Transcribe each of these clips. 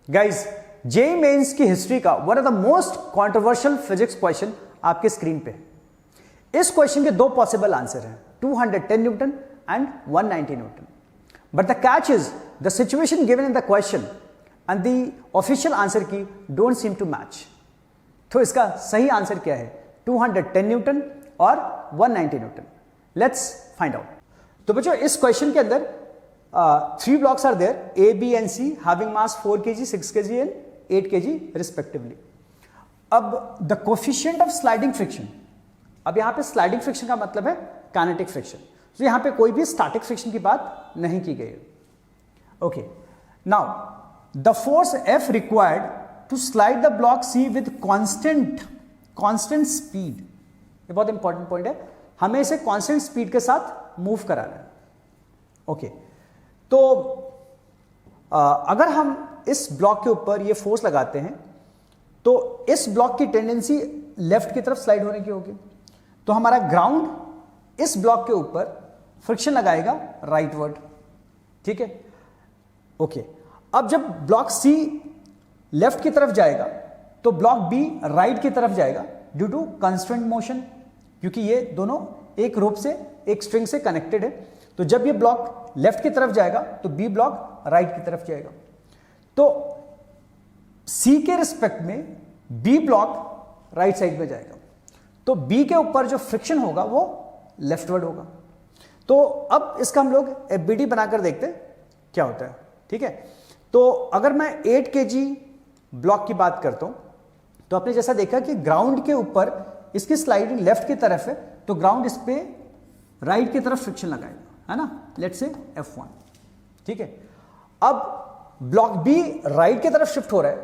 Guys, JEE mains की history का one of the most controversial physics question आपके screen पे है। इस क्वेश्चन के दो पॉसिबल आंसर हैं, 210 Newton and 190 Newton. But the catch is the situation given in the question and the official answer की डोंट सीम टू मैच। तो इसका सही आंसर क्या है, 210 न्यूटन और 190 न्यूटन। Let's find out. तो बच्चों, इस क्वेश्चन के अंदर 3 blocks are there, A, B and C having mass 4 kg, 6 kg and 8 kg respectively. अब the coefficient of sliding friction, अब यहां पे sliding friction का मतलब है kinetic friction, तो यहां पे कोई भी static friction की बात नहीं की गई है। Okay, now the force F required to slide the block C with constant speed, ये बहुत इंपॉर्टेंट पॉइंट है, हमें इसे कांस्टेंट स्पीड के साथ मूव कराना है। ओके, तो अगर हम इस ब्लॉक के ऊपर ये फोर्स लगाते हैं तो इस ब्लॉक की टेंडेंसी लेफ्ट की तरफ स्लाइड होने की होगी, तो हमारा ग्राउंड इस ब्लॉक के ऊपर फ्रिक्शन लगाएगा राइटवर्ड। ठीक है, ओके। अब जब ब्लॉक सी लेफ्ट की तरफ जाएगा तो ब्लॉक बी राइट की तरफ जाएगा ड्यू टू कंस्ट्रेंट मोशन, क्योंकि ये दोनों एक रोप से, एक स्ट्रिंग से कनेक्टेड है। तो जब ये ब्लॉक लेफ्ट की तरफ जाएगा तो बी ब्लॉक राइट की तरफ जाएगा। तो सी के रिस्पेक्ट में बी ब्लॉक राइट साइड में जाएगा, तो बी के ऊपर जो फ्रिक्शन होगा वो लेफ्टवर्ड होगा। तो अब इसका हम लोग एफबीडी बनाकर देखते हैं क्या होता है। ठीक है, तो अगर मैं 8 kg ब्लॉक की बात करता हूं तो आपने जैसा देखा कि ग्राउंड के ऊपर इसकी स्लाइडिंग लेफ्ट की तरफ है, तो ग्राउंड इस पे राइट की तरफ फ्रिक्शन लगाएगा, है ना, लेट्स से F1। ठीक है, अब ब्लॉक बी राइट की तरफ शिफ्ट हो रहा है,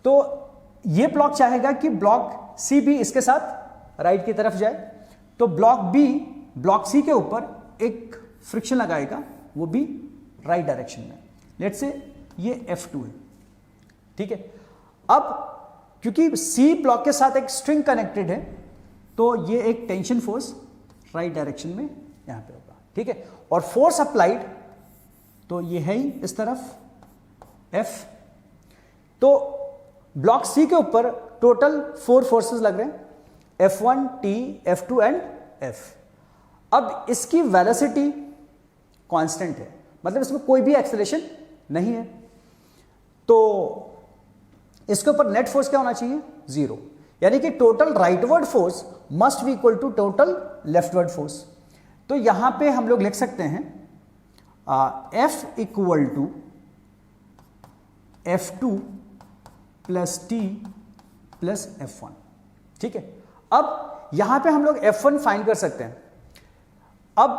तो ये ब्लॉक चाहेगा कि ब्लॉक सी भी इसके साथ राइट की तरफ जाए, तो ब्लॉक बी ब्लॉक सी के ऊपर एक फ्रिक्शन लगाएगा, वो भी राइट डायरेक्शन में, लेट्स से ये F2 है। ठीक है, अब क्योंकि सी ब्लॉक के साथ एक स्ट्रिंग कनेक्टेड है, तो ये एक टेंशन फोर्स राइट डायरेक्शन में यहां पे होगा। ठीक है, और फोर्स अप्लाइड तो ये है ही इस तरफ F। तो ब्लॉक सी के ऊपर टोटल 4 फोर्सेस लग रहे हैं, F1, T, F2 and F। अब इसकी वेलोसिटी कांस्टेंट है, मतलब इसमें कोई भी एक्सेलरेशन नहीं है, तो इसके ऊपर नेट फोर्स क्या होना चाहिए, 0। यानी कि total rightward force must be equal to total leftward force. तो यहां पे हम लोग लिख सकते हैं F equal to F2 plus T plus F1। ठीक है, अब यहां पे हम लोग F1 फाइंड कर सकते हैं। अब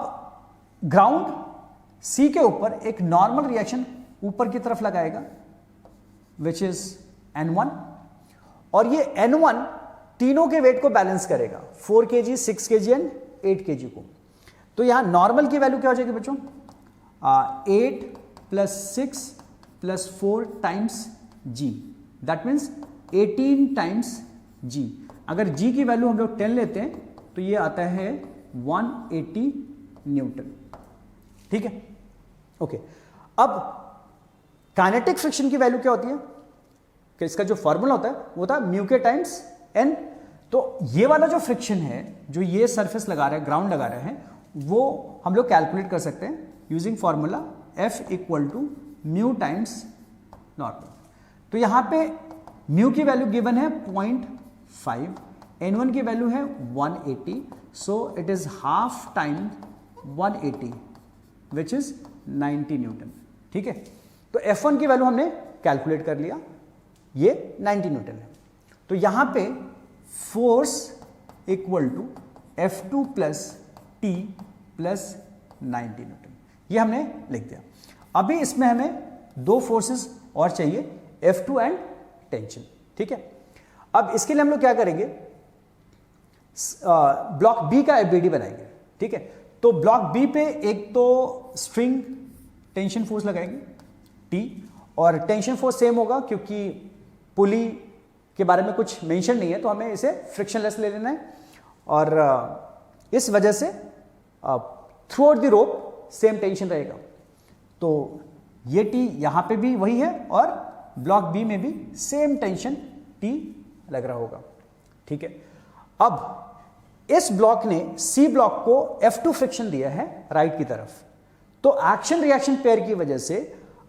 ग्राउंड C के ऊपर एक नॉर्मल रिएक्शन ऊपर की तरफ लगाएगा विच इज N1, और ये N1 तीनों के वेट को बैलेंस करेगा, 4 kg, 6 kg एंड 8 kg को। तो यहां नॉर्मल की वैल्यू क्या हो जाएगी बच्चों, 8 plus 6 plus 4 times G, that means 18 times G। अगर G की वैल्यू हम लोग 10 लेते हैं तो ये आता है 180 न्यूटन। ठीक है, ओके। अब काइनेटिक फ्रिक्शन की वैल्यू क्या होती है, कि इसका जो फॉर्मूला होता है वो होता है म्यू के टाइम्स एन। तो ये वाला जो फ्रिक्शन है, जो ये सरफेस लगा रहा है, ग्राउंड लगा रहे हैं, वो हम लोग कैलकुलेट कर सकते हैं using formula F equal to mu times normal. तो यहां पे म्यू की वैल्यू गिवन है 0.5, N1 की वैल्यू है 180, so it is half time 180 which is 90 Newton. ठीक है, तो F1 की वैल्यू हमने कैलकुलेट कर लिया, ये 90 न्यूटन है। तो यहां पे force equal to F2 plus T plus 90 newton, ये हमने लिख दिया। अभी इसमें हमें 2 फोर्सेस और चाहिए, F2 एंड टेंशन। ठीक है, अब इसके लिए हम लोग क्या करेंगे, ब्लॉक बी का एफबीडी बनाएंगे। ठीक है, तो ब्लॉक बी पे एक तो स्ट्रिंग टेंशन फोर्स लगाएंगे T, और टेंशन फोर्स सेम होगा क्योंकि पुली के बारे में कुछ मेंशन नहीं है, तो हमें इसे फ्रिक्शनलेस ले लेना है, और इस वजह से through out the rope same tension रहेगा। तो ये T यहां पे भी वही है और ब्लॉक बी में भी सेम टेंशन T लग रहा होगा। ठीक है, अब इस ब्लॉक ने सी ब्लॉक को F2 फ्रिक्शन दिया है राइट की तरफ, तो एक्शन रिएक्शन पेयर की वजह से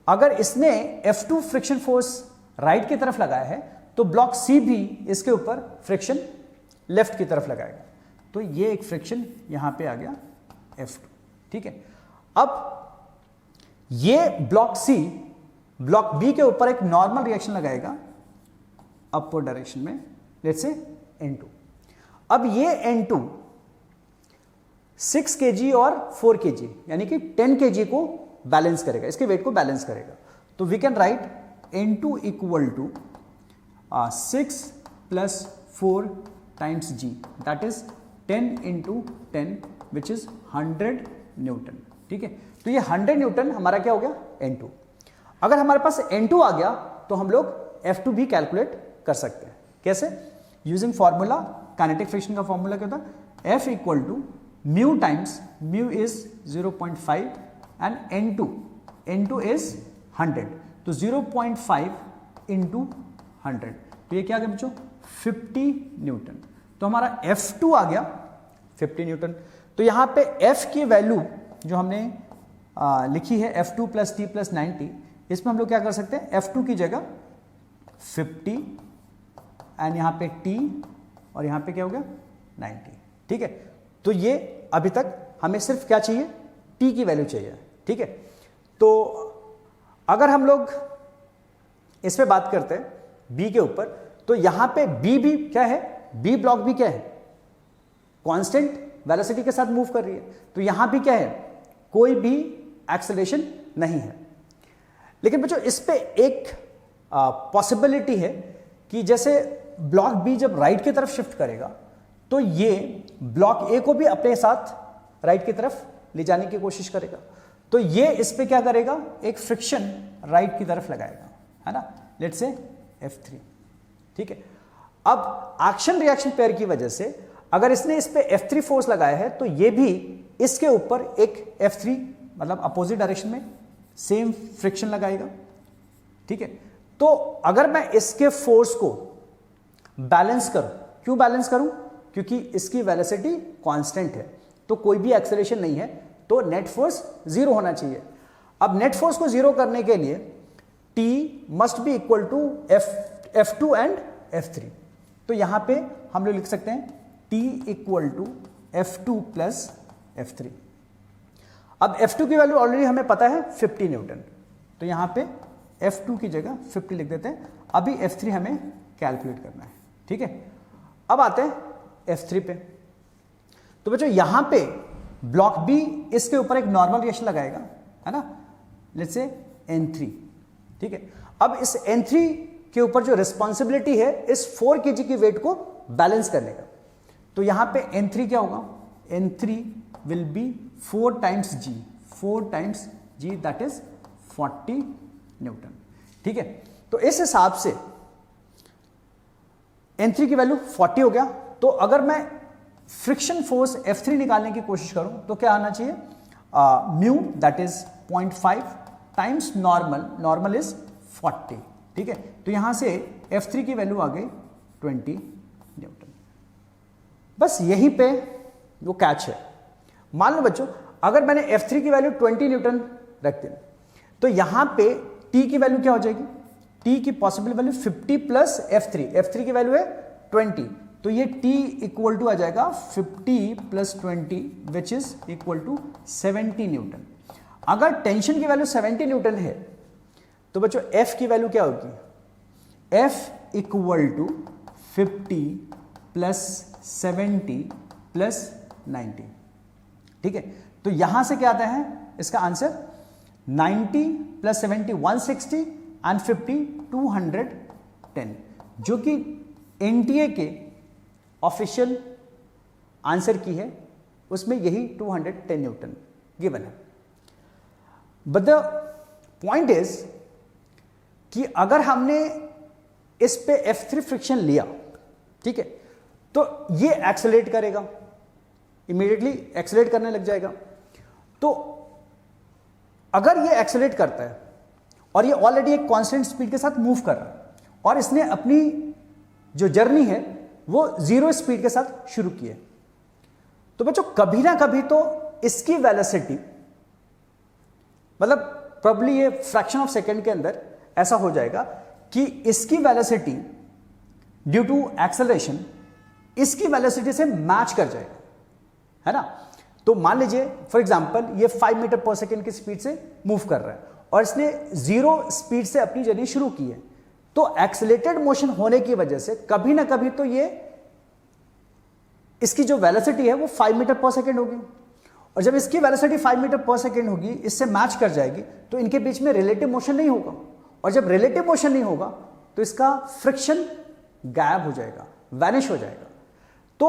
अगर इसने F2 फ्रिक्शन फोर्स राइट की तरफ लगाया है तो ब्लॉक सी भी इसके ऊपर फ्रिक्शन लेफ्ट की तरफ लगाएगा, तो ये एक फ्रिक्शन यहां पे आ गया F2। ठीक है, अब ये ब्लॉक सी ब्लॉक बी के ऊपर एक नॉर्मल रिएक्शन लगाएगा अपवर्ड डायरेक्शन में, लेट्स से N2। अब ये N2 6 kg और 4 kg यानी कि 10 kg को बैलेंस करेगा, इसके वेट को बैलेंस करेगा। तो we can write N2 equal to 6 plus 4 times g, that is 10 into 10 which is 100 newton. ठीक है, तो ये 100 न्यूटन हमारा क्या हो गया N2। अगर हमारे पास N2 आ गया तो हम लोग F2 भी कैलकुलेट कर सकते हैं। कैसे? यूजिंग फॉर्मूला, काइनेटिक फ्रिक्शन का फॉर्मूला क्या होता है, F equal to mu times mu is 0.5 and N2 is 100, तो 0.5 इंटू 100, तो ये क्या आ गया बच्चों 50 न्यूटन। तो हमारा F2 आ गया 50 न्यूटन। तो यहां पे F की वैल्यू जो हमने लिखी है F2 प्लस T प्लस 90, इसमें हम लोग क्या कर सकते हैं, F2 की जगह 50 एंड यहां पे T और यहां पे क्या हो गया 90। ठीक है, तो ये अभी तक हमें सिर्फ क्या चाहिए, T की वैल्यू चाहिए। ठीक है, तो अगर हम लोग इस पे बात करते हैं B के ऊपर, तो यहां पे B भी क्या है, B ब्लॉक भी क्या है, कांस्टेंट वेलोसिटी के साथ मूव कर रही है, तो यहां भी क्या है, कोई भी एक्सेलरेशन नहीं है। लेकिन बच्चों इस पे एक पॉसिबिलिटी है कि जैसे ब्लॉक बी जब राइट की तरफ शिफ्ट करेगा तो ये ब्लॉक ए को भी अपने साथ राइट की तरफ ले जाने की कोशिश करेगा, तो ये इस पे क्या करेगा, एक फ्रिक्शन राइट की तरफ लगाएगा, है ना, लेट्स से F3। ठीक है, अब एक्शन रिएक्शन पेयर की वजह से अगर इसने इस पे F3 फोर्स लगाया है तो ये भी इसके ऊपर एक F3 मतलब अपोजिट डायरेक्शन में सेम फ्रिक्शन लगाएगा। ठीक है, तो अगर मैं इसके फोर्स को बैलेंस करूं, क्यों बैलेंस करूं, क्योंकि इसकी वेलोसिटी कांस्टेंट है तो कोई भी एक्सेलरेशन नहीं है, तो नेट फोर्स जीरो होना चाहिए। अब नेट फोर्स को जीरो करने के लिए T must be equal to F2 and F3, तो यहां पे हम लोग लिख सकते हैं T equal to F2 plus F3। अब F2 की वैल्यू ऑलरेडी हमें पता है 50 न्यूटन, तो यहां पे F2 की जगह 50 लिख देते हैं। अभी F3 हमें कैलकुलेट करना है। ठीक है, अब आते हैं F3 पे। तो बच्चों यहां पे ब्लॉक बी इसके ऊपर एक नॉर्मल रिएक्शन लगाएगा, है ना, लेट्स से N3। ठीक है, अब इस N3 के ऊपर जो रिस्पॉन्सिबिलिटी है इस 4 kg की वेट को बैलेंस करने का, तो यहां पे N3 क्या होगा, N3 will be 4 times G that is 40 Newton. ठीक है, तो इस हिसाब से N3 की वैल्यू 40 हो गया। तो अगर मैं फ्रिक्शन फोर्स F3 निकालने की कोशिश करूं तो क्या आना चाहिए, mu that is 0.5 times normal is 40। ठीक है, तो यहां से F3 की वैल्यू आ गई 20 न्यूटन। बस यहीं पे वो कैच है। मान लो बच्चों अगर मैंने F3 की वैल्यू 20 न्यूटन रख दी तो यहां पे T की वैल्यू क्या हो जाएगी, T की पॉसिबल वैल्यू 50 प्लस F3 की वैल्यू है 20, तो ये T इक्वल टू आ जाएगा 50 plus 20 which is equal to 70 newton. अगर टेंशन की वैल्यू 70 न्यूटन है तो बच्चों F की वैल्यू क्या होगी, F equal to 50 plus 70 plus 90। ठीक है, तो यहां से क्या आता है इसका आंसर 90 प्लस 70 160 एंड 50 210, जो कि एनटीए के ऑफिशियल आंसर की है, उसमें यही 210 न्यूटन गिवन है। बट द पॉइंट इज कि अगर हमने इस पे F3 फ्रिक्शन लिया, ठीक है, तो ये एक्सेलरेट करेगा, इमीडिएटली एक्सेलरेट करने लग जाएगा। तो अगर ये एक्सेलरेट करता है और ये ऑलरेडी एक कांस्टेंट स्पीड के साथ मूव कर रहा है और इसने अपनी जो जर्नी है वो 0 स्पीड के साथ शुरू की है। तो बच्चों कभी ना कभी तो इसकी वेलोसिटी, मतलब प्रोबब्ली ये फ्रैक्शन ऑफ सेकेंड के अंदर ऐसा हो जाएगा कि इसकी वेलोसिटी ड्यू टू एक्सेलरेशन इसकी वेलोसिटी से मैच कर जाएगा, है ना। तो मान लीजिए फॉर एग्जांपल ये 5 मीटर पर सेकेंड की स्पीड से मूव कर रहा है और इसने 0 स्पीड से अपनी जर्नी शुरू की है। तो एक्सेलेरेटेड मोशन होने की वजह से कभी ना कभी तो ये इसकी जो वेलोसिटी है वो 5 मीटर पर सेकेंड होगी और जब इसकी वेलोसिटी 5 मीटर पर सेकेंड होगी, इससे मैच कर जाएगी, तो इनके बीच में रिलेटिव मोशन नहीं होगा और जब रिलेटिव मोशन नहीं होगा तो इसका फ्रिक्शन गायब हो जाएगा, वैनिश हो जाएगा। तो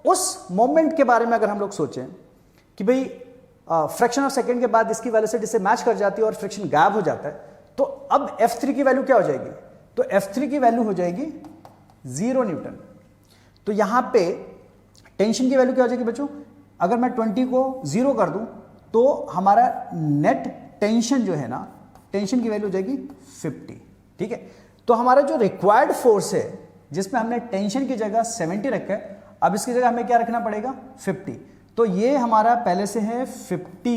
उस मोमेंट के बारे में अगर हम लोग सोचें कि भाई फ्रैक्शन ऑफ सेकेंड के बाद इसकी वेलोसिटी से मैच कर जाती है और फ्रिक्शन गायब हो जाता है, तो अब F3 की वैल्यू क्या हो जाएगी? तो F3 की वैल्यू हो जाएगी 0 न्यूटन। तो यहां पे टेंशन की वैल्यू क्या हो जाएगी बच्चों? अगर मैं 20 को 0 कर दूं तो हमारा नेट टेंशन जो है ना, टेंशन की वैल्यू हो जाएगी 50। ठीक है, तो हमारा जो रिक्वायर्ड फोर्स है जिसमें हमने टेंशन की जगह 70 रखा है, अब इसकी जगह हमें क्या रखना पड़ेगा? 50। तो ये हमारा पहले से है 50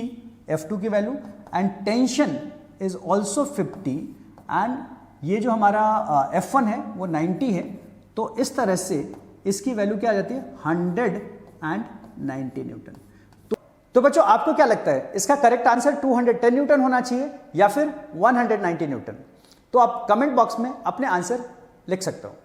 F2 की value and tension is also 50 and ये जो हमारा F1 है वो 90 है। तो इस तरह से इसकी वैल्यू क्या आ जाती है? 190 न्यूटन। तो बच्चों आपको क्या लगता है इसका करेक्ट आंसर 210 न्यूटन होना चाहिए या फिर 190 न्यूटन? तो आप कमेंट बॉक्स में अपने आंसर लिख सकते हो।